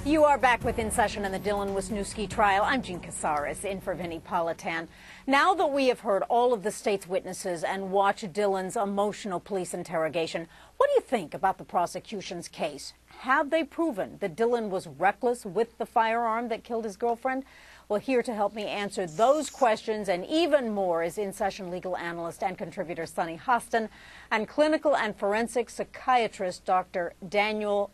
You are back with In Session in the Dylan Wisniewski trial. I'm Jean Casares, in for Vinnie Politan. Now that we have heard all of the state's witnesses and watched Dylan's emotional police interrogation, what do you think about the prosecution's case? Have they proven that Dylan was reckless with the firearm that killed his girlfriend? Well, here to help me answer those questions and even more is In Session legal analyst and contributor Sunny Hostin and clinical and forensic psychiatrist Dr. Daniel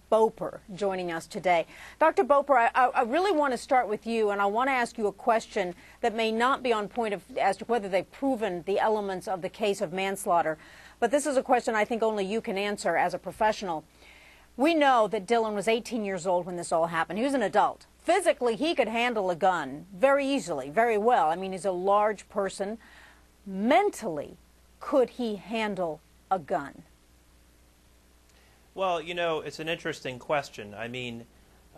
Boper joining us today. Dr. Boper, I really want to start with you, and I want to ask you a question that may not be on point as to whether they've proven the elements of the case of manslaughter, but this is a question I think only you can answer as a professional. We know that Dylan was 18 years old when this all happened. He was an adult. Physically, he could handle a gun very easily, very well. I mean, he's a large person. Mentally, could he handle a gun? Well, you know, it's an interesting question. I mean,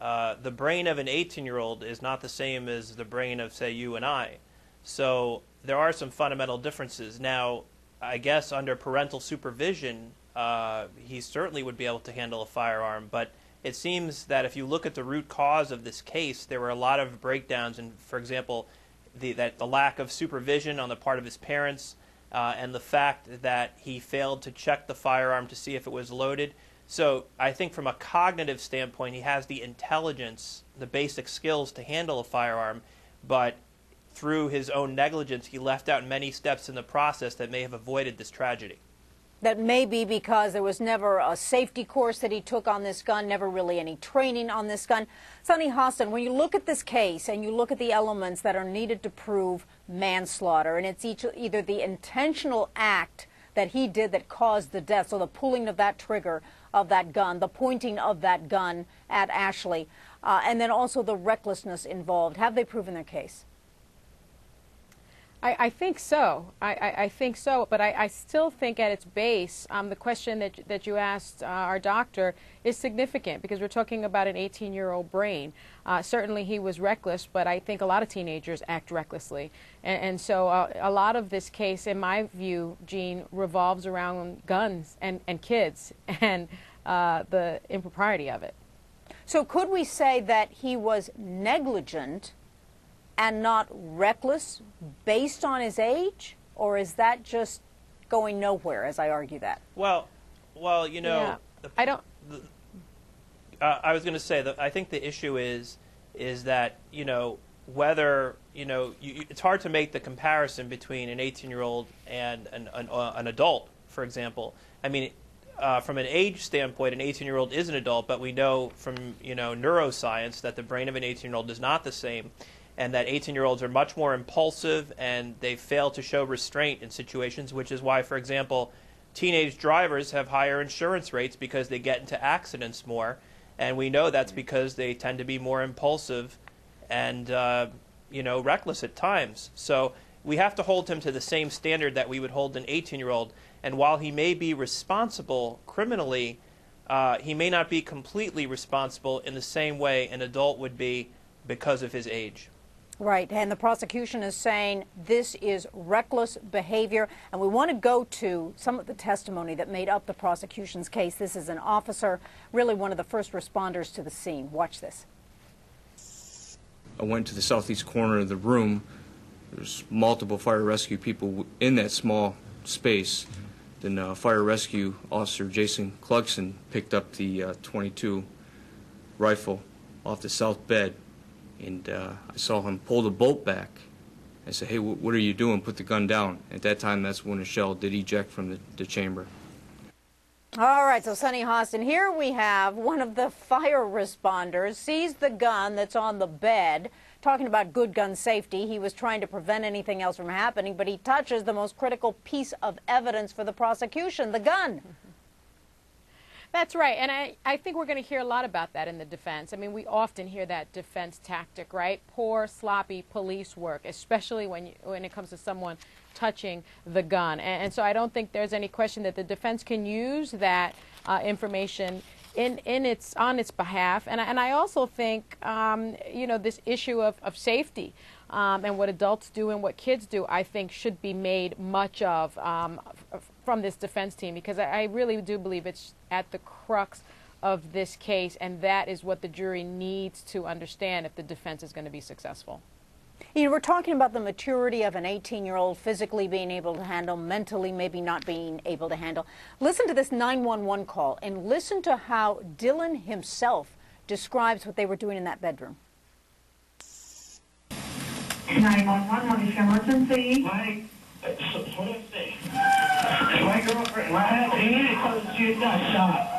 the brain of an 18-year-old is not the same as the brain of, say, you and I. So there are some fundamental differences. Now, I guess under parental supervision, he certainly would be able to handle a firearm. But it seems that if you look at the root cause of this case, there were a lot of breakdowns. And, for example, the lack of supervision on the part of his parents and the fact that he failed to check the firearm to see if it was loaded. So I think from a cognitive standpoint, he has the intelligence, the basic skills to handle a firearm, but through his own negligence, he left out many steps in the process that may have avoided this tragedy. That may be because there was never a safety course that he took on this gun, never really any training on this gun. Sunny Hostin, when you look at this case and you look at the elements that are needed to prove manslaughter, and it's either the intentional act that he did that caused the death, so the pulling of that trigger of that gun, the pointing of that gun at Ashley, and then also the recklessness involved. Have they proven their case? I think so. I think so, but I still think at its base, the question that you asked our doctor is significant because we're talking about an 18-year-old brain. Certainly he was reckless, but I think a lot of teenagers act recklessly. And so a lot of this case, in my view, Jean, revolves around guns and kids and the impropriety of it. So could we say that he was negligent and not reckless based on his age, or is that just going nowhere as I argue that? Well, you know, yeah. I was going to say that I think the issue is that, you know, whether, you know, it's hard to make the comparison between an 18-year-old and an adult, for example. I mean, from an age standpoint, an 18-year-old is an adult, but we know from, you know, neuroscience that the brain of an 18-year-old is not the same, and that 18-year-olds are much more impulsive and they fail to show restraint in situations, which is why, for example, teenage drivers have higher insurance rates because they get into accidents more, and we know that's because they tend to be more impulsive and, you know, reckless at times. So we have to hold him to the same standard that we would hold an 18-year-old, and while he may be responsible criminally, he may not be completely responsible in the same way an adult would be because of his age. Right, and the prosecution is saying this is reckless behavior, and we want to go to some of the testimony that made up the prosecution's case. This is an officer, really one of the first responders to the scene. Watch this. I went to the southeast corner of the room. There's multiple fire rescue people in that small space. Then fire rescue officer Jason Clugson picked up the .22 rifle off the south bed. And I saw him pull the bolt back. I said, hey, what are you doing? Put the gun down. At that time, that's when a shell did eject from the chamber. All right, so Sunny Hostin, here we have one of the fire responders sees the gun that's on the bed, talking about good gun safety. He was trying to prevent anything else from happening, but he touches the most critical piece of evidence for the prosecution, the gun. That's right, and I think we're going to hear a lot about that in the defense. I mean, we often hear that defense tactic, right? Poor, sloppy police work, especially when it comes to someone touching the gun. And so I don't think there's any question that the defense can use that information on its behalf. And I also think, you know, this issue of safety and what adults do and what kids do, I think should be made much of from this defense team, because I really do believe it's at the crux of this case, and that is what the jury needs to understand if the defense is going to be successful. You know, we're talking about the maturity of an 18-year-old physically being able to handle, mentally maybe not being able to handle. Listen to this 911 call and listen to how Dylan himself describes what they were doing in that bedroom. 911, what is your emergency? What is this? My girlfriend, what happened? He needed to come to see a gun shot.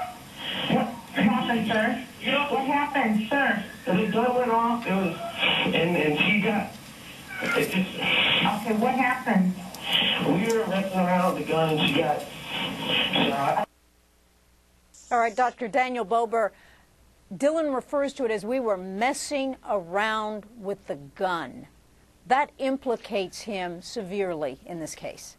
What happened, sir? You know, What happened, sir? the gun went off, it was, and she got, it just, Okay, what happened? we were messing around with the gun and she got shot. All right, Dr. Daniel Bober, Dylan refers to it as we were messing around with the gun. That implicates him severely in this case.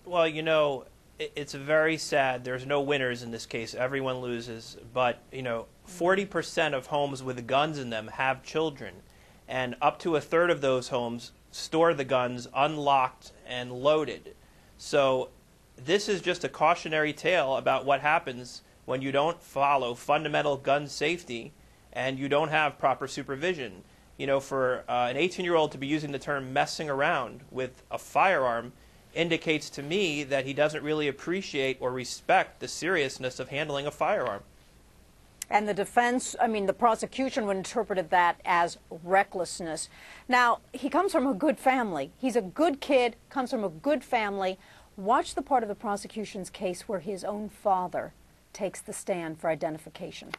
Well, you know, it's very sad. There's no winners in this case. Everyone loses. But, you know, 40% of homes with guns in them have children. And up to a third of those homes store the guns unlocked and loaded. So this is just a cautionary tale about what happens when you don't follow fundamental gun safety and you don't have proper supervision. You know, for an 18-year-old to be using the term messing around with a firearm indicates to me that he doesn't really appreciate or respect the seriousness of handling a firearm. And the defense, I mean, the prosecution would interpret that as recklessness. Now, he comes from a good family. He's a good kid, comes from a good family. Watch the part of the prosecution's case where his own father takes the stand for identification.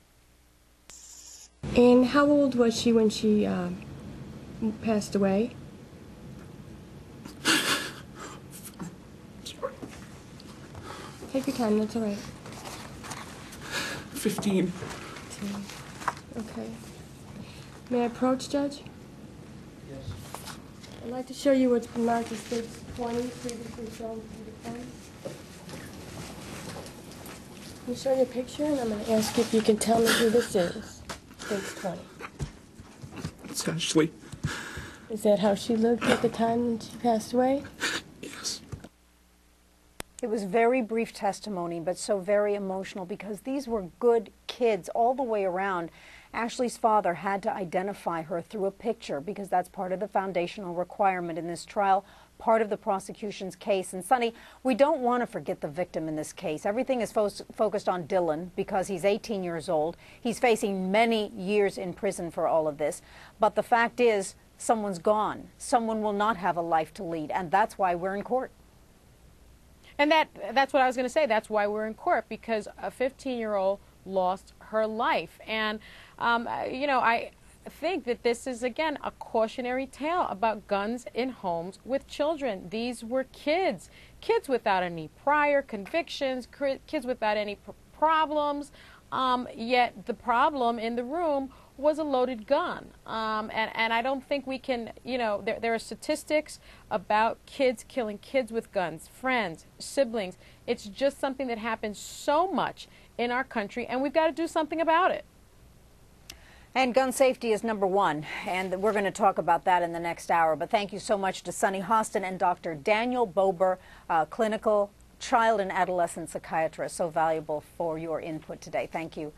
And how old was she when she passed away? Take your time, that's all right. 15. Okay. May I approach, Judge? Yes. I'd like to show you what's been marked as stage 20, previously shown to the defense. Let me show you a picture, and I'm going to ask you if you can tell me who this is. Stage 20. It's Ashley. Is that how she looked at the time that she passed away? Yes. It was very brief testimony, but so very emotional because these were good kids all the way around. Ashley's father had to identify her through a picture because that's part of the foundational requirement in this trial, part of the prosecution's case. And Sonny, we don't want to forget the victim in this case. Everything is focused on Dylan because he's 18 years old. He's facing many years in prison for all of this. But the fact is, someone's gone. Someone will not have a life to lead, and that's why we're in court. And that's what I was going to say. That's why we're in court, because a 15-year-old lost her life. And, you know, I think that this is, again, a cautionary tale about guns in homes with children. These were kids, kids without any prior convictions, kids without any problems, yet the problem in the room was a loaded gun. And I don't think we can, you know, there are statistics about kids killing kids with guns, friends, siblings. It's just something that happens so much in our country, and we've got to do something about it. And gun safety is number one, and we're going to talk about that in the next hour. But thank you so much to Sonny Hostin and Dr. Daniel Bober, clinical child and adolescent psychiatrist. So valuable for your input today. Thank you.